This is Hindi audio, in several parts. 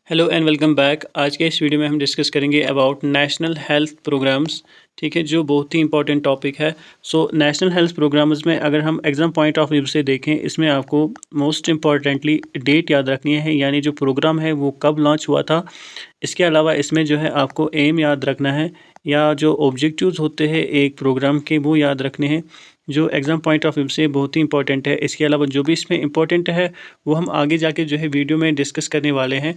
Hello and welcome back. आज के इस वीडियो में हम डिस्कस करेंगे अबाउट नेशनल हेल्थ प्रोग्राम्स। ठीक है, जो बहुत ही इंपॉर्टेंट टॉपिक है। नेशनल हेल्थ प्रोग्राम्स में अगर हम एग्ज़ाम पॉइंट ऑफ व्यू से देखें, इसमें आपको मोस्ट इम्पॉर्टेंटली डेट याद रखनी है, यानी जो प्रोग्राम है वो कब लॉन्च हुआ था। इसके अलावा इसमें जो है आपको एम याद रखना है, या जो ऑब्जेक्टिव्स होते हैं एक प्रोग्राम के वो याद रखने हैं, जो एग्ज़ाम पॉइंट ऑफ व्यू से बहुत ही इंपॉर्टेंट है। इसके अलावा जो भी इसमें इंपॉर्टेंट है वो हम आगे जाके जो है वीडियो में डिस्कस करने वाले हैं।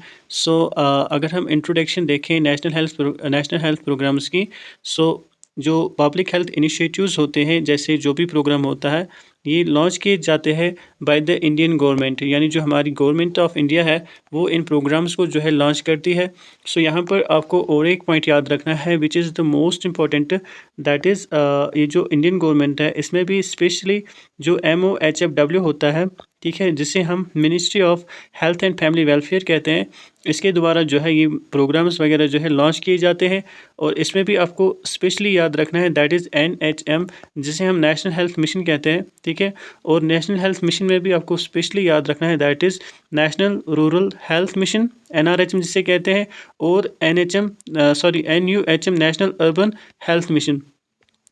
अगर हम इंट्रोडक्शन देखें नेशनल हेल्थ प्रोग्राम्स की, सो जो पब्लिक हेल्थ इनिशिएटिव्स होते हैं, जैसे जो भी प्रोग्राम होता है, ये लॉन्च किए जाते हैं बाय द इंडियन गवर्नमेंट, यानी जो हमारी गवर्नमेंट ऑफ इंडिया है वो इन प्रोग्राम्स को जो है लॉन्च करती है। यहाँ पर आपको और एक पॉइंट याद रखना है which is the most important, that is ये जो इंडियन गवर्नमेंट है इसमें भी स्पेशली जो MOHFW होता है, ठीक है, जिसे हम ministry of health and family welfare कहते हैं, इसके द्वारा जो है ये प्रोग्राम्स वगैरह जो है लॉन्च किए जाते हैं। और इसमें भी आपको स्पेशली याद रखना है दैट इज़ NHM, जिसे हम नेशनल हेल्थ मिशन कहते हैं, ठीक है। और नेशनल हेल्थ मिशन में भी आपको स्पेशली याद रखना है that is national rural health mission, NRHM जिसे कहते हैं, और NUHM national urban health mission.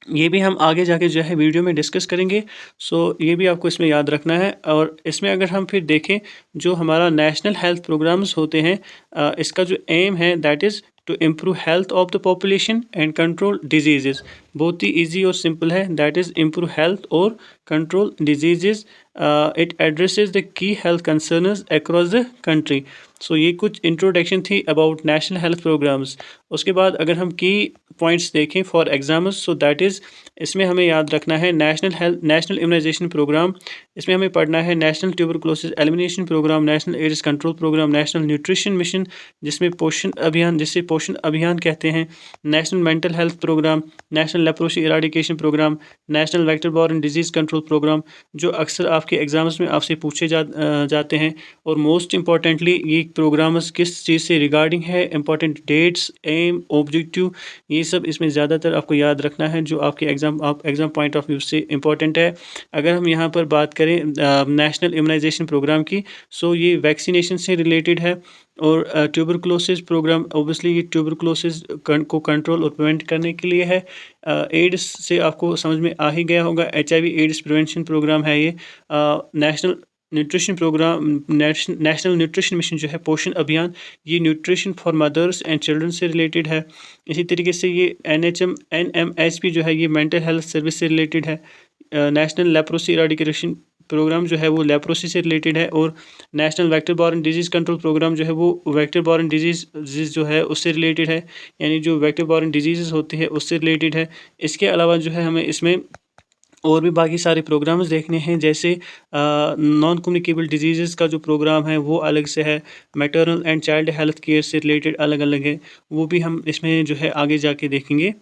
ये भी हम आगे जाके जो है वीडियो में डिस्कस करेंगे। ये भी आपको इसमें याद रखना है। और इसमें अगर हम फिर देखें, जो हमारा नेशनल हेल्थ प्रोग्राम्स होते हैं, इसका जो एम है that is to improve health of the population and control disease. बहुत ही ईजी और सिंपल है, दैट इज़ इम्प्रूव हेल्थ और control disease. It addresses the key health concerns across the country. ये कुछ इंट्रोडक्शन थी अबाउट नेशनल हेल्थ प्रोग्राम्स। उसके बाद अगर हम की पॉइंट्स देखें फॉर एग्जाम्स, दैट इज़ इसमें हमें याद रखना है नेशनल इम्यूनाइजेशन प्रोग्राम। इसमें हमें पढ़ना है national tuberculosis elimination programme, national AIDS control programme, national nutrition mission जिसे पोषण अभियान कहते हैं, national mental health programme, national leprosy eradication programme, national vector borne disease control programme, जो अक्सर आपके एग्जाम्स में आपसे पूछे जाते हैं। और मोस्ट इंपॉर्टेंटली ये प्रोग्राम्स किस चीज़ से रिगार्डिंग है, इंपॉर्टेंट डेट्स, एम, ऑब्जेक्टिव, ये सब इसमें ज़्यादातर आपको याद रखना है, जो आपके एग्ज़ाम पॉइंट ऑफ व्यू से इंपॉर्टेंट है। अगर हम यहाँ पर बात करें नेशनल इम्यूनाइजेशन प्रोग्राम की, ये वैक्सीनेशन से रिलेटेड है। और ट्यूबरकुलोसिस प्रोग्राम, ओबियसली ये ट्यूबरकुलोसिस को कंट्रोल और प्रिवेंट करने के लिए है। एड्स से आपको समझ में आ ही गया होगा, HIV एड्स प्रिवेंशन प्रोग्राम है ये। National nutrition programme, national nutrition mission जो है पोषण अभियान, ये nutrition for mothers and children से रिलेटेड है। इसी तरीके से ये NMHP जो है ये मेंटल हेल्थ सर्विस से रिलेटेड है। नेशनल लेप्रोसी इराडिकेशन प्रोग्राम जो है वो लेप्रोसी से रिलेटेड है। और national vector borne disease control programme जो है वो वेक्टर बॉर्न डिजीज़ जो है उससे रिलेटेड है, यानी जो वेक्टर बॉर्न डिजीज़ होती है उससे रिलेटेड है। इसके अलावा जो है हमें इसमें और भी बाकी सारे प्रोग्राम्स देखने हैं, जैसे नॉन कम्युनिकेबल डिजीज़ का जो प्रोग्राम है वो अलग से है, maternal and child health care से रिलेटेड अलग अलग है, वो भी हम इसमें जो है आगे जाके देखेंगे।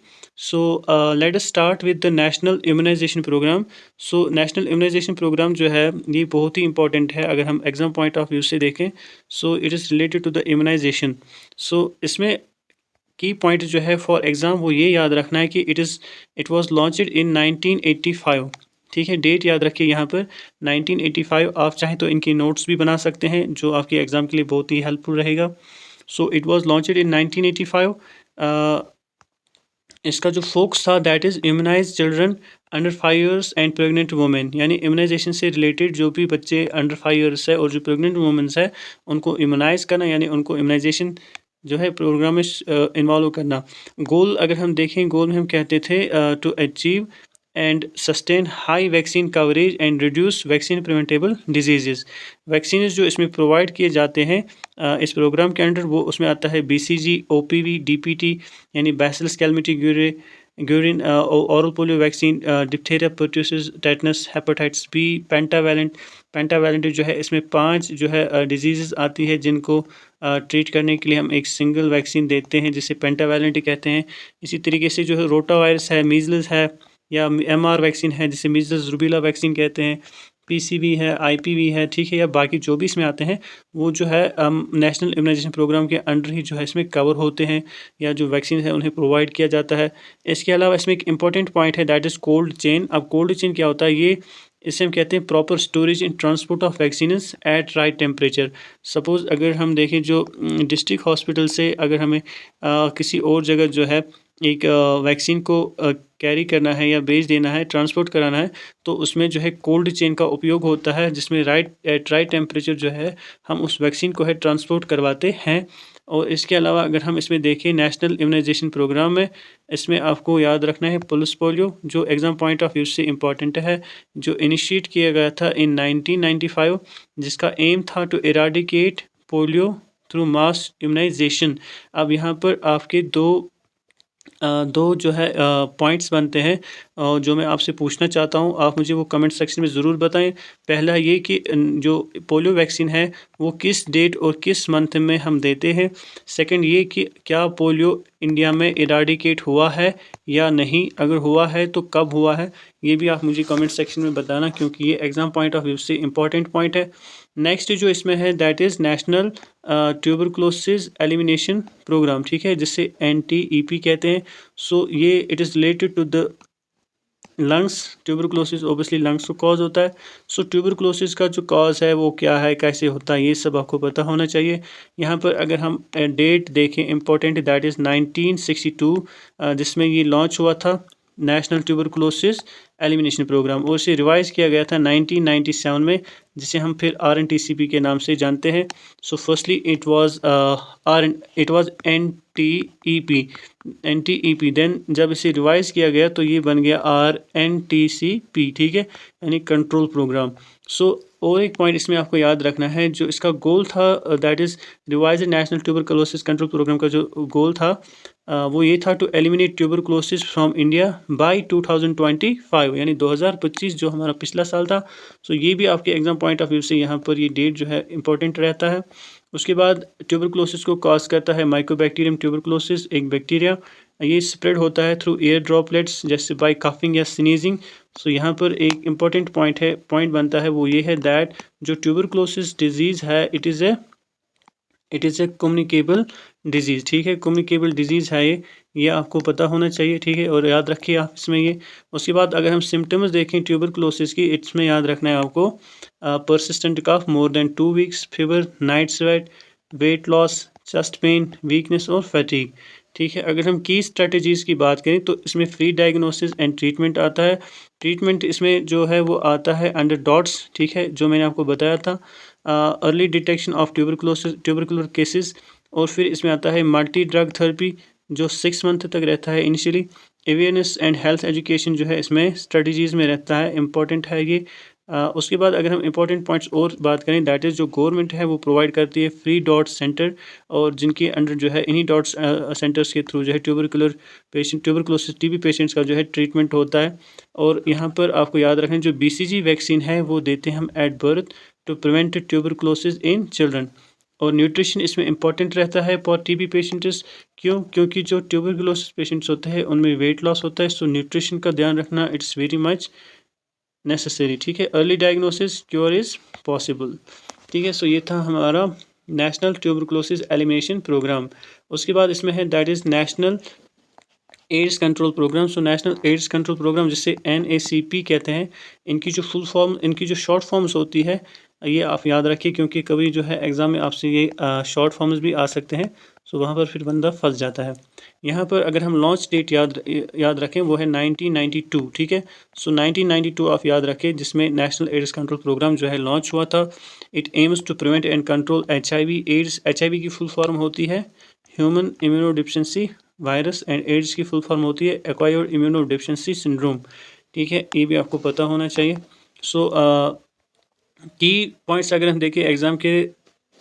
Let us start with the national immunization programme. National immunization programme जो है ये बहुत ही इंपॉर्टेंट है अगर हम एग्जाम पॉइंट ऑफ व्यू से देखें। It is related to the immunization. इसमें की पॉइंट जो है फॉर एग्ज़ाम वो ये याद रखना है कि इट वाज लॉन्च्ड इन 1985। ठीक है, डेट याद रखिए यहाँ पर 1985। आप चाहें तो इनकी नोट्स भी बना सकते हैं, जो आपके एग्ज़ाम के लिए बहुत ही हेल्पफुल रहेगा। इट वाज लॉन्च्ड इन 1985। इसका जो फोकस था that is immunise children under 5 years and pregnant women, यानी इम्यूनाइजेशन से रिलेटेड जो भी बच्चे अंडर 5 ईयर्स है और जो प्रेग्नेंट वुमेंस है उनको इम्यूनाइज करना, यानी उनको इम्यूनाइजेशन जो है प्रोग्राम में इन्वॉल्व करना। गोल अगर हम देखें, गोल में हम कहते थे to achieve and sustain high vaccine coverage and reduce vaccine preventable disease. Vaccine जो इसमें प्रोवाइड किए जाते हैं इस प्रोग्राम के अंडर, वो उसमें आता है BCG, OPV, DPT यानी bacillus calamity Guérin, oral polio vaccine, diphtheria, pertussis, tetanus, hepatitis B, pentavalent जो है इसमें 5 जो है डिजीज़ आती है जिनको ट्रीट करने के लिए हम एक सिंगल वैक्सीन देते हैं जिसे पेंटावैलेंट कहते हैं। इसी तरीके से जो है रोटा वायरस है, मीज़ल्स है, या MR वैक्सीन है जिसे मीज़ल्स रूबेला वैक्सीन कहते हैं, PCV है, IPV है, ठीक है, या बाकी जो भी इसमें आते हैं वो जो है नेशनल इम्यूनाइजेशन प्रोग्राम के अंडर ही जो है इसमें कवर होते हैं, या जो वैक्सीन है उन्हें प्रोवाइड किया जाता है। इसके अलावा इसमें एक इम्पॉर्टेंट पॉइंट है दैट इज़ कोल्ड चेन। अब कोल्ड चेन क्या होता है, ये इसे हम कहते हैं proper storage and transport of vaccines at right temperature. Suppose अगर हम देखें जो डिस्ट्रिक्ट हॉस्पिटल से अगर हमें किसी और जगह जो है एक वैक्सीन को कैरी करना है या भेज देना है, ट्रांसपोर्ट कराना है, तो उसमें जो है कोल्ड चेन का उपयोग होता है, जिसमें एट राइट टेम्परेचर जो है हम उस वैक्सीन को है ट्रांसपोर्ट करवाते हैं। और इसके अलावा अगर हम इसमें देखें नेशनल इम्यूनाइजेशन प्रोग्राम में, इसमें आपको याद रखना है पल्स पोलियो, जो एग्ज़ाम पॉइंट ऑफ व्यू से इम्पॉर्टेंट है, जो इनिशिएट किया गया था इन 1995, जिसका एम था to eradicate polio through mass immunization. अब यहाँ पर आपके दो जो है पॉइंट्स बनते हैं जो मैं आपसे पूछना चाहता हूँ, आप मुझे वो कमेंट सेक्शन में ज़रूर बताएं। पहला ये कि जो पोलियो वैक्सीन है वो किस डेट और किस मंथ में हम देते हैं। सेकंड ये कि क्या पोलियो इंडिया में इराडिकेट हुआ है या नहीं, अगर हुआ है तो कब हुआ है, ये भी आप मुझे कमेंट सेक्शन में बताना, क्योंकि ये एग्ज़ाम पॉइंट ऑफ व्यू से इम्पॉर्टेंट पॉइंट है। नेक्स्ट जो इसमें है that is national tuberculosis elimination programme, ठीक है, जिसे NTEP कहते हैं। सो ये it is related to the lungs. Tuberculosis obviously lungs को कॉज होता है। सो ट्यूबरक्लोसिस का जो कॉज है वो क्या है, कैसे होता है, ये सब आपको पता होना चाहिए। यहाँ पर अगर हम डेट देखें इम्पोर्टेंट, दैट इज़ 1962, जिसमें ये लॉन्च हुआ था नेशनल ट्यूबरक्लोसिस एलिमिनेशन प्रोग्राम, और इसे रिवाइज़ किया गया था 1997 में, जिसे हम फिर RNTCP के नाम से जानते हैं। So firstly it was NTEP, then जब इसे रिवाइज़ किया गया तो ये बन गया RNTCP, ठीक है, यानी कंट्रोल प्रोग्राम। सो और एक पॉइंट इसमें आपको याद रखना है, जो इसका गोल था that is revised national tuberculosis control programme का जो गोल था वो ये था to eliminate tuberculosis from India by 2025, यानी 2025 जो हमारा पिछला साल था। सो ये भी आपके एग्जाम पॉइंट ऑफ व्यू से यहाँ पर ये डेट जो है इंपॉर्टेंट रहता है। उसके बाद ट्यूबरक्लोसिस को कॉज करता है माइकोबैक्टीरियम ट्यूबरक्लोसिस, एक बैक्टीरिया, ये स्प्रेड होता है थ्रू एयर ड्रॉपलेट्स, जैसे बाय कफिंग या स्नीजिंग। सो यहाँ पर एक इम्पॉर्टेंट पॉइंट बनता है, वो ये है दैट जो ट्यूबरक्लोसिस डिजीज़ है it is a communicable disease, ठीक है, कम्युनिकेबल डिजीज़ है ये आपको पता होना चाहिए, ठीक है, और याद रखिए आप इसमें ये। उसके बाद अगर हम सिम्टम्स देखें ट्यूबरक्लोसिस की, इसमें याद रखना है आपको persistent cough more than 2 weeks, fever, night sweat, weight loss, chest pain, weakness और फैटीग, ठीक है। अगर हम की स्ट्रेटजीज़ की बात करें तो इसमें फ्री डायग्नोसिस एंड ट्रीटमेंट आता है। ट्रीटमेंट इसमें जो है वो आता है अंडर डॉट्स, ठीक है, जो मैंने आपको बताया था, early detection of tubercular cases. और फिर इसमें आता है मल्टी ड्रग थेरेपी, जो 6 मंथ तक रहता है initially. Awareness and health education जो है इसमें स्ट्रेटजीज़ में रहता है, इंपॉर्टेंट है ये। उसके बाद अगर हम इंपॉर्टेंट पॉइंट्स और बात करें, दैट इज़ जो गवर्नमेंट है वो प्रोवाइड करती है फ्री डॉट सेंटर, और जिनके अंडर जो है इन्हीं डॉट्स सेंटर्स के थ्रू जो है ट्यूबरकुलोसिस TB पेशेंट्स का जो है ट्रीटमेंट होता है। और यहाँ पर आपको याद रखें जो BCG वैक्सीन है वो देते हैं हम at birth to prevent tuberculosis in children. और न्यूट्रिशन इसमें इंपॉर्टेंट रहता है फॉर TB पेशेंट्स, क्योंकि जो ट्यूबरकुलोसिस पेशेंट्स होते हैं उनमें वेट लॉस होता है, सो न्यूट्रिशन का ध्यान रखना इट्स वेरी मच नेसेसरी, ठीक है। Early diagnosis cure is possible, ठीक है। सो ये था हमारा नेशनल ट्यूबरकुलोसिस एलिमिनेशन प्रोग्राम। उसके बाद इसमें है that is national AIDS control programme. So national AIDS control programme, जिसे NACP कहते हैं, इनकी जो शॉर्ट फॉर्म्स होती है ये आप याद रखिए, क्योंकि कभी जो है एग्ज़ाम में आपसे ये शॉर्ट फॉर्म्स भी आ सकते हैं, सो वहाँ पर फिर बंदा फंस जाता है। यहाँ पर अगर हम लॉन्च डेट याद रखें वो है 1992, ठीक है। सो 1992 आप याद रखें, जिसमें नेशनल एड्स कंट्रोल प्रोग्राम जो है लॉन्च हुआ था। It aims to prevent and control HIV AIDS. HIV की फुल फॉर्म होती है human immunodeficiency virus, and AIDS की फुल फॉर्म होती है एक्वायर्ड इम्यूनोडिफिशियंसी सिंड्रोम, ठीक है, ये भी आपको पता होना चाहिए। सो की पॉइंट्स अगर हम देखें एग्ज़ाम के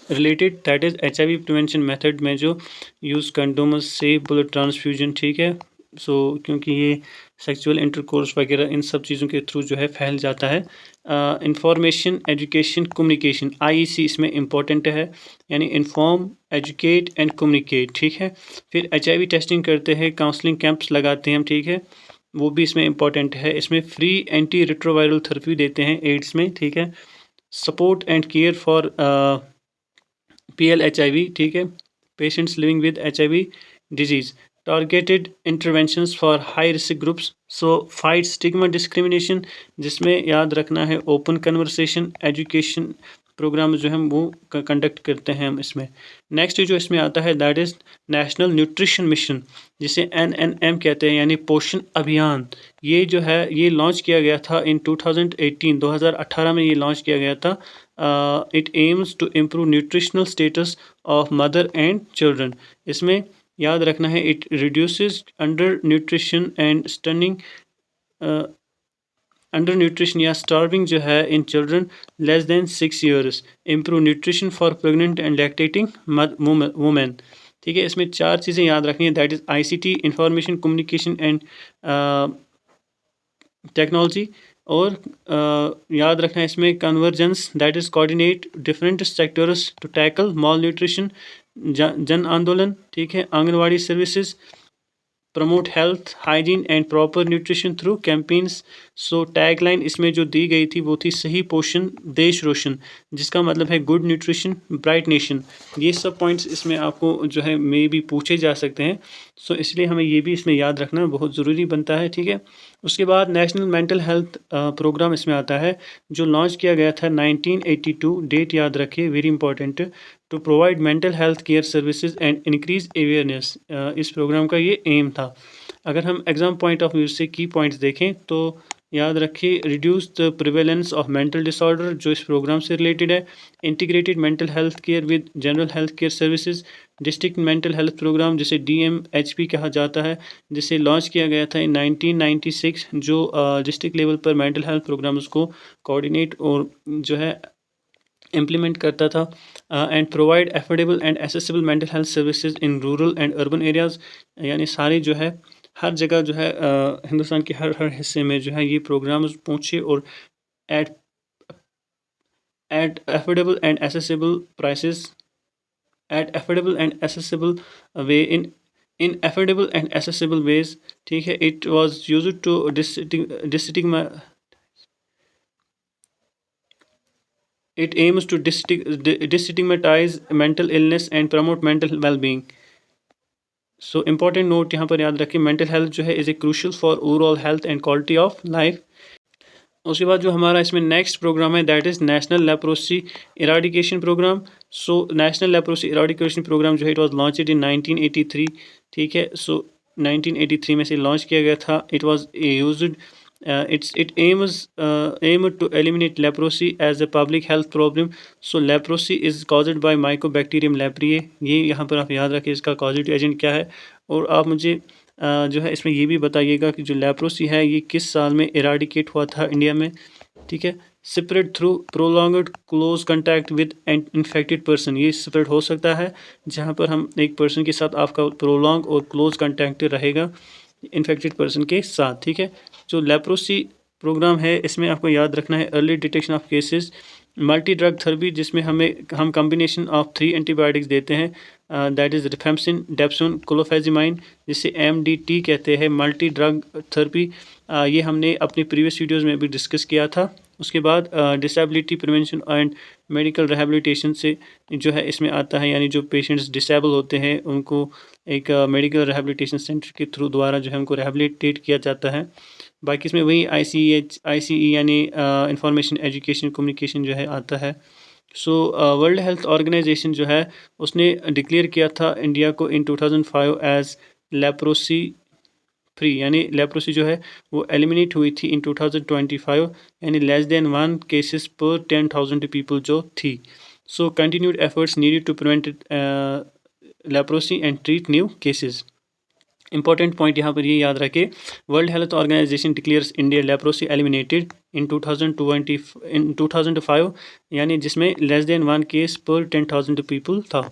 related, that is HIV prevention method में जो use condoms, safe blood transfusion, ठीक है। सो क्योंकि ये सेक्सुअल इंटरकोर्स वगैरह इन सब चीज़ों के थ्रू जो है फैल जाता है। इंफॉर्मेशन, एजुकेशन, कम्युनिकेशन, IEC इसमें इम्पॉर्टेंट है, यानी इन्फॉर्म, एजुकेट एंड कम्युनिकेट, ठीक है। फिर HIV टेस्टिंग करते हैं, काउंसलिंग कैंप्स लगाते हैं हम, ठीक है, वो भी इसमें इम्पॉर्टेंट है। इसमें फ्री एंटी रिट्रोवायरल थेरेपी देते हैं एड्स में, ठीक है। Support and care for PLHIV, ठीक है, patients living with HIV disease. Targeted interventions for high risk groups, so fight stigma discrimination, जिसमें याद रखना है ओपन कन्वर्सेशन एजुकेशन प्रोग्राम जो हम वो कंडक्ट करते हैं हम इसमें। नेक्स्ट जो इसमें आता है that is national nutrition mission, जिसे NNM कहते हैं, यानी पोषण अभियान। ये जो है ये लॉन्च किया गया था इन 2018 में ये लॉन्च किया गया था। It aims to improve nutritional status of mother and children. इसमें याद रखना है it reduces under nutrition and stunting, under nutrition या स्टार्विंग जो है in children less than 6 years, improve nutrition for pregnant and lactating women. ठीक है, इसमें 4 चीज़ें याद रखनी है, that is ICT, information communication and technology, और याद रखना है इसमें convergence, that is coordinate different sectors to tackle mall nutrition, जन आंदोलन, ठीक है, anganwadi services, promote health hygiene and proper nutrition through campaigns. So tagline इसमें जो दी गई थी वो थी सही पोषण देश रोशन, जिसका मतलब है गुड न्यूट्रिशन ब्राइट नेशन। ये सब पॉइंट्स इसमें आपको जो है मे भी पूछे जा सकते हैं, सो इसलिए हमें ये भी इसमें याद रखना बहुत ज़रूरी बनता है। ठीक है, उसके बाद नेशनल मेंटल हेल्थ प्रोग्राम इसमें आता है, जो लॉन्च किया गया था 1982, डेट याद रखिए very important, to provide mental health care services and increase awareness. इस प्रोग्राम का ये एम था। अगर हम एग्ज़ाम पॉइंट ऑफ व्यू से की पॉइंट्स देखें तो याद रखिए reduce the prevalence of mental disorder, जो इस प्रोग्राम से रिलेटेड है, integrated mental health care with general health care services, district mental health programme जिसे DMHP कहा जाता है, जिसे लॉन्च किया गया था इन 1996, जो डिस्ट्रिक्ट लेवल पर मेंटल हेल्थ प्रोग्राम्स को कोऑर्डिनेट और जो है इम्प्लीमेंट करता था, and provide affordable and accessible mental health services in rural and urban areas, यानी सारी जो है हर जगह जो है हिंदुस्तान के हर हिस्से में जो है ये प्रोग्राम पहुँचे, और at at affordable and accessible prices, at affordable and accessible way, in affordable and accessible ways. ठीक है, it was used to destigma, it aims to destigmatize mental illness and promote mental well-being. So important note यहाँ पर याद रखें, मेंटल हेल्थ जो है is a crucial for overall health and quality of life. उसके बाद जो हमारा इसमें नेक्स्ट प्रोग्राम है that is national leprosy eradication programme. So national leprosy eradication programme जो है इट वाज लॉन्च्ड इन 1983। ठीक है, सो 1983 में से लॉन्च किया गया था। It was used it aims to eliminate leprosy as a public health problem. So leprosy is caused by Mycobacterium leprae। ये यहाँ पर आप याद रखें इसका कॉजेटिव एजेंट क्या है। और आप मुझे जो है इसमें ये भी बताइएगा कि जो लेप्रोसी है ये किस साल में इराडिकेट हुआ था इंडिया में। ठीक है, spread through prolonged close contact with an infected person, ये स्प्रेड हो सकता है जहाँ पर हम एक पर्सन के साथ आपका प्रोलॉन्ग और क्लोज कंटैक्ट रहेगा इन्फेक्टेड पर्सन के साथ। ठीक है, जो लेप्रोसी प्रोग्राम है इसमें आपको याद रखना है early detection of cases, multi drug therapy जिसमें हम कॉम्बिनेशन ऑफ 3 एंटीबायोटिक्स देते हैं, दैट इज़ रिफेम्पसिन, डेप्सोन, क्लोफेजिमाइन, जिसे MDT कहते हैं, मल्टी ड्रग थेरेपी। ये हमने अपनी प्रीवियस वीडियोज़ में भी डिस्कस किया था। उसके बाद disability prevention and medical rehabilitation से जो है इसमें आता है, यानी जो पेशेंट्स डिसेबल होते हैं उनको एक मेडिकल रिहेबिलिटेशन सेंटर के थ्रू द्वारा जो है उनको रिहेबिलिटेट किया जाता है। बाकी इसमें वही ICE यानी इंफॉर्मेशन एजुकेशन कम्युनिकेशन जो है आता है। सो वर्ल्ड हेल्थ ऑर्गेनाइजेशन जो है उसने डिक्लेयर किया था इंडिया को इन 2005 एज लेप्रोसी फ्री, यानी लेप्रोसी जो है वो एलिमिनेट हुई थी इन 2025, यानी लेस देन 1 केसेस पर 10,000 पीपल जो थी। So continued efforts needed to prevent leprosy and treat new cases. Important point यहाँ पर ये याद रखें, World Health Organization declares India leprosy eliminated in 2005, यानी जिसमें लेस देन 1 केस पर 10,000 पीपल था।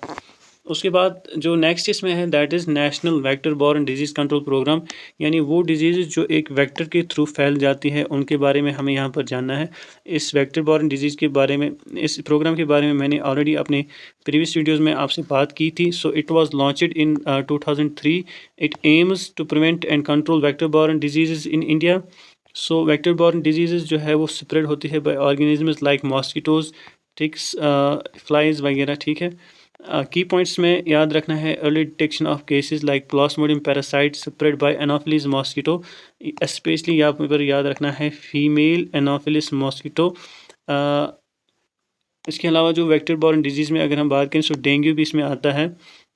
उसके बाद जो नेक्स्ट इसमें है that is national vector borne disease control programme, यानी वो डिजीज़ जो एक वेक्टर के थ्रू फैल जाती है उनके बारे में हमें यहाँ पर जानना है। इस वेक्टर बॉर्न डिजीज़ के बारे में, इस प्रोग्राम के बारे में मैंने ऑलरेडी अपने प्रीवियस वीडियोज़ में आपसे बात की थी। So it was launched in 2003। It aims to prevent and control vector borne disease in India. So vector borne disease जो है वो स्प्रेड होती है by organisms like mosquitoes, ticks, flies वगैरह। ठीक है, की पॉइंट्स में याद रखना है early detection of cases like plasmodium parasite spread by anopheles mosquito, specially यहाँ पर याद रखना है फीमेल एनोफिलिस मॉस्किटो। इसके अलावा जो वेक्टर बॉर्न डिजीज़ में अगर हम बात करें तो डेंगू भी इसमें आता है,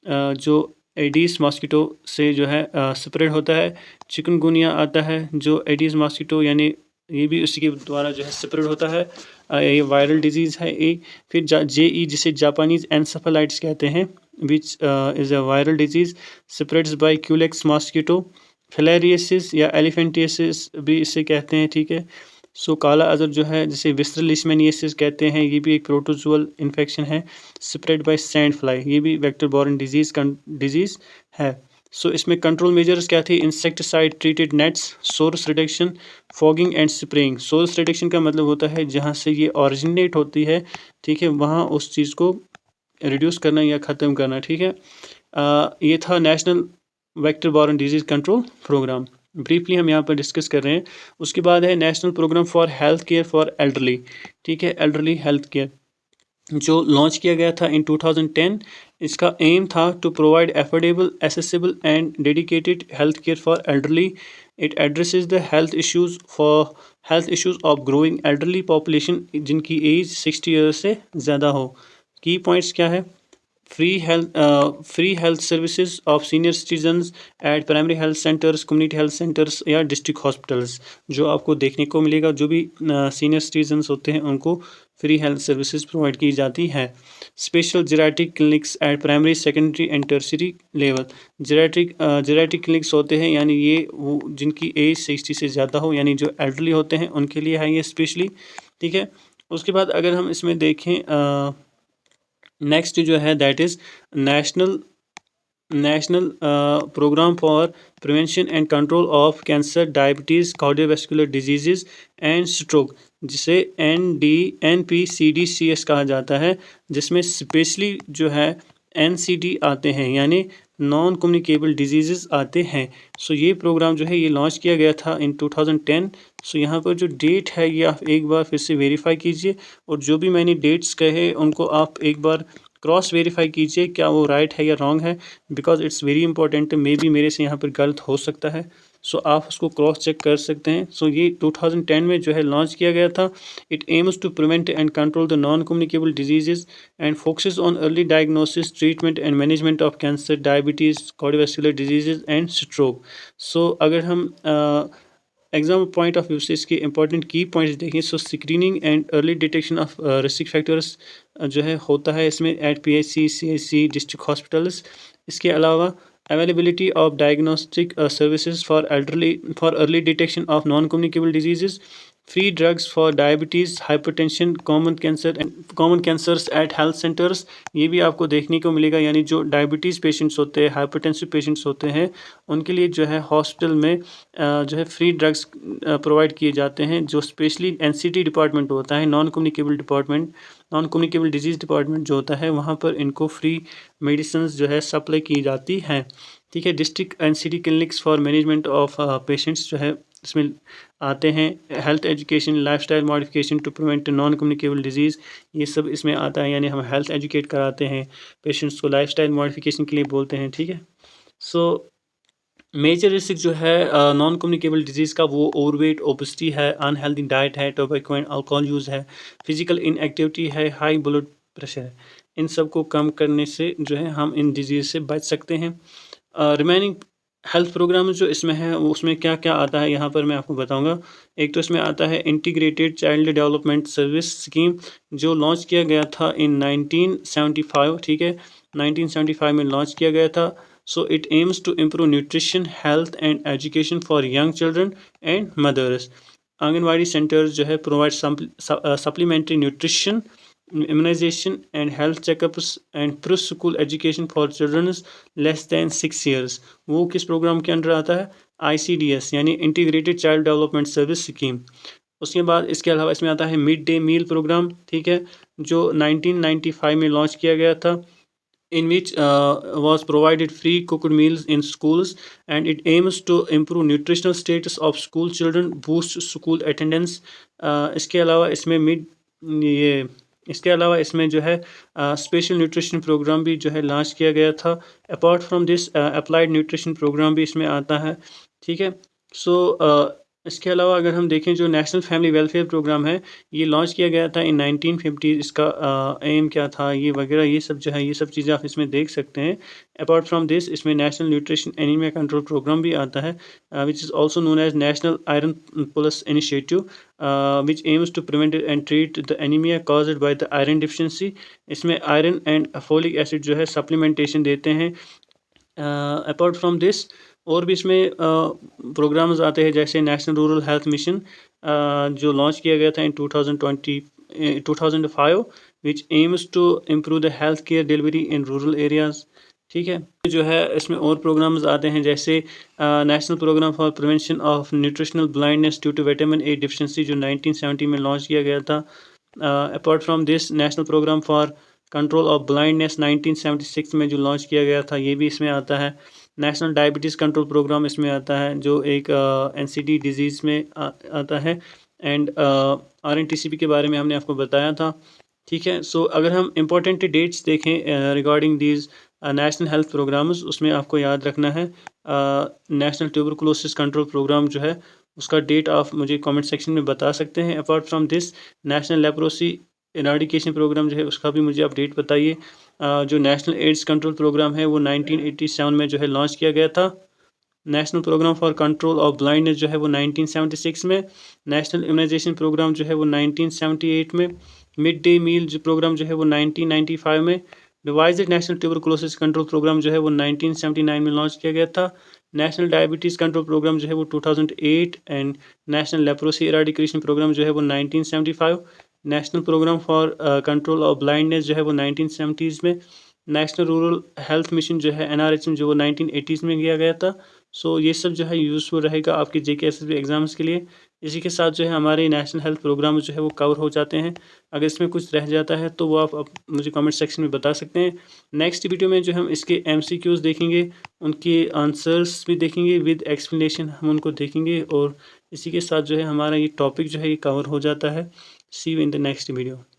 जो एडीज मॉस्किटो से जो है स्प्रेड होता है। चिकनगुनिया आता है जो एडीज मॉस्किटो यानी ये भी उसी के द्वारा जो है स्प्रेड होता है। ये वायरल डिजीज़ है एक। फिर JE जिसे जापानीज एनसेफेलाइटिस कहते हैं, which is a viral disease spreads by culex mosquito. Filariasis या एलिफेंटियसिस भी इसे कहते हैं, ठीक है। सो काला अजर जो है जिसे विसरल लिशमेनियासिस कहते हैं, ये भी एक प्रोटोजुअल इन्फेक्शन है स्प्रेड बाय सैंड फ्लाई, ये भी वेक्टर बॉर्न डिजीज़ है। सो इसमें कंट्रोल मेजर्स क्या थे? Insecticide treated nets, source reduction, fogging and spraying. Source reduction का मतलब होता है जहाँ से ये ऑरिजिनेट होती है, ठीक है, वहाँ उस चीज़ को रिड्यूस करना या ख़त्म करना, ठीक है। ये था national vector borne disease control programme, briefly हम यहाँ पर डिस्कस कर रहे हैं। उसके बाद है national programme for health care for elderly, ठीक है, एल्डरली हेल्थ केयर, जो लॉन्च किया गया था इन 2010। इसका एम था to provide affordable, accessible and dedicated health care for elderly. It addresses the health issues of growing elderly population जिनकी एज 60 ईयर्स से ज़्यादा हो। की पॉइंट्स क्या है? Free health services of senior citizens at primary health centres, community health centres या डिस्ट्रिक्ट हॉस्पिटल्स, जो आपको देखने को मिलेगा। जो भी सीनियर सिटीजन्स होते हैं उनको फ्री हेल्थ सर्विसेज प्रोवाइड की जाती है। Special geriatric clinics at primary, secondary and tertiary level. Geriatric clinics होते हैं यानी ये वो जिनकी एज 60 से ज़्यादा हो, यानी जो एल्डरली होते हैं उनके लिए है ये स्पेशली, ठीक है। उसके बाद अगर हम इसमें देखें नेक्स्ट जो है that is national programme for prevention and control of cancer, diabetes, cardiovascular disease and stroke, जिसे NPCDCS कहा जाता है, जिसमें स्पेशली जो है NCD आते हैं यानी नॉन कम्युनिकेबल डिजीज़ आते हैं। सो ये प्रोग्राम जो है ये लॉन्च किया गया था इन 2010। सो यहाँ पर जो डेट है ये आप एक बार फिर से वेरीफाई कीजिए, और जो भी मैंने डेट्स कहे उनको आप एक बार क्रॉस वेरीफाई कीजिए क्या वो राइट है या रॉन्ग है, because it's very important. May be मेरे से यहाँ पर गलत हो सकता है, सो आप उसको क्रॉस चेक कर सकते हैं। सो ये 2010 में जो है लॉन्च किया गया था। It aims to prevent and control the non communicable diseases and focuses on early diagnosis, treatment and management of cancer, diabetes, cardiovascular diseases and stroke. So अगर हम एग्जाम पॉइंट ऑफ व्यू से इसके इंपॉर्टेंट की पॉइंट्स देखें, so screening and early detection of risk factors जो है होता है इसमें at PHC, CHC, district hospitals. इसके अलावा availability of diagnostic services for early detection of non communicable diseases, free drugs for diabetes, hypertension, common cancers at health centres, ये भी आपको देखने को मिलेगा। यानी जो डायबिटीज़ पेशेंट्स होते हैं, हाइपरटेंसिव पेशेंट्स होते हैं, उनके लिए जो है हॉस्पिटल में जो है फ्री ड्रग्स प्रोवाइड किए जाते हैं। जो स्पेशली NCD डिपार्टमेंट होता है, नॉन कम्युनिकेबल डिजीज़ डिपार्टमेंट जो होता है, वहाँ पर इनको फ्री मेडिसिन जो है सप्लाई की जाती हैं, ठीक है। District NCD clinics for management of patients जो है इसमें आते हैं। Health education, lifestyle modification to prevent non communicable disease, ये सब इसमें आता है। यानी हम हेल्थ एजुकेट कराते हैं पेशेंट्स को, लाइफस्टाइल मॉडिफिकेशन के लिए बोलते हैं, ठीक है। सो मेजर रिस्क जो है नॉन कम्युनिकेबल डिजीज़ का, वो ओवरवेट, ओबेसिटी है, अनहेल्दी डाइट है, टोबैको एंड अल्कोहल यूज़ है, फिजिकल इनएक्टिविटी है, हाई ब्लड प्रेशर है। इन सब को कम करने से जो है हम इन डिजीज़ से बच सकते हैं। रिमेनिंग हेल्थ प्रोग्राम जो इसमें है उसमें क्या क्या आता है यहाँ पर मैं आपको बताऊँगा। एक तो इसमें आता है integrated child development service scheme, जो लॉन्च किया गया था इन 1975, ठीक है, 1975 में लॉन्च किया गया था। So it aims to improve nutrition, health and education for young children and mothers. Anganwadi centres जो है provide supplementary nutrition, immunization and health checkups and pre-school education for children less than 6 years। वो किस प्रोग्राम के अंडर आता है? ICDS यानी integrated child development service scheme. उसके बाद इसके अलावा इसमें आता है मिड डे मील प्रोग्राम, ठीक है, जो 1995 में लॉन्च किया गया था, in which was provided free cooked meals in schools, and it aims to improve nutritional status of school children, boost school attendance। इसके अलावा इसमें ये इसके अलावा इसमें जो है स्पेशल न्यूट्रिशन प्रोग्राम भी जो है लॉन्च किया गया था। Apart from this applied nutrition programme भी इसमें आता है, ठीक है। सो इसके अलावा अगर हम देखें जो नेशनल फैमिली वेलफेयर प्रोग्राम है, ये लॉन्च किया गया था इन 1950। इसका एम क्या था, ये वगैरह ये सब जो है, ये सब चीज़ें आप इसमें देख सकते हैं। अपार्ट फ्रॉम दिस इसमें national nutrition anaemia control programme भी आता है, which is also known as national iron plus initiative, which aims to prevent and treat the anemia caused by the iron deficiency। इसमें आयरन एंड फोलिक एसिड जो है सप्लीमेंटेशन देते हैं। अपार्ट फ्रॉम दिस और भी इसमें प्रोग्राम्स आते हैं, जैसे नेशनल रूरल हेल्थ मिशन जो लॉन्च किया गया था in 2005, which aims to improve the health care delivery in rural areas, ठीक है। जो है इसमें और प्रोग्राम्स आते हैं, जैसे national programme for prevention of nutritional blindness due to vitamin A deficiency जो 1970 में लॉन्च किया गया था। Apart from this national programme for control of blindness 1976 में जो लॉन्च किया गया था, ये भी इसमें आता है। नेशनल डायबिटीज़ कंट्रोल प्रोग्राम इसमें आता है, जो एक NCD डिजीज़ में आता है। एंड RNTCP के बारे में हमने आपको बताया था, ठीक है। सो अगर हम इम्पोर्टेंट डेट्स देखें regarding these national health programmes, उसमें आपको याद रखना है नेशनल ट्यूबरकुलोसिस कंट्रोल प्रोग्राम जो है, उसका डेट आप मुझे कमेंट सेक्शन में बता सकते हैं। Apart from this national leprosy eradication programme जो है, उसका भी मुझे अपडेट बताइए। जो नेशनल एड्स कंट्रोल प्रोग्राम है, वो 1987 में जो है लॉन्च किया गया था। National programme for control of blindness जो है वो 1976 में। नेशनल इम्यूनाइजेशन प्रोग्राम जो है वो 1978 में। मिड डे मील जो प्रोग्राम जो है वो 1995 में। Revised national tuberculosis control programme जो है वो 1979 में लॉन्च किया गया था। नेशनल डायबिटीज़ कंट्रोल प्रोग्राम जो है वो 2008 and national leprosy eradication programme जो है वो 1975। National programme for control of blindness जो है वो 1970s में। नेशनल रूरल हेल्थ मिशन जो है NRHM जो वो 1980s में किया गया था। सो ये सब जो है यूज़फुल रहेगा आपके JK SSB एग्ज़ाम्स के लिए। इसी के साथ जो है हमारे नेशनल हेल्थ प्रोग्राम जो है वो कवर हो जाते हैं। अगर इसमें कुछ रह जाता है तो वो आप मुझे कमेंट सेक्शन में बता सकते हैं। नेक्स्ट वीडियो में जो हम इसके MCQs देखेंगे, उनके आंसर्स भी देखेंगे, विद एक्सप्लेनेशन हम उनको देखेंगे, और इसी के साथ जो है हमारा ये टॉपिक जो है ये कवर हो जाता है। See you in the next video.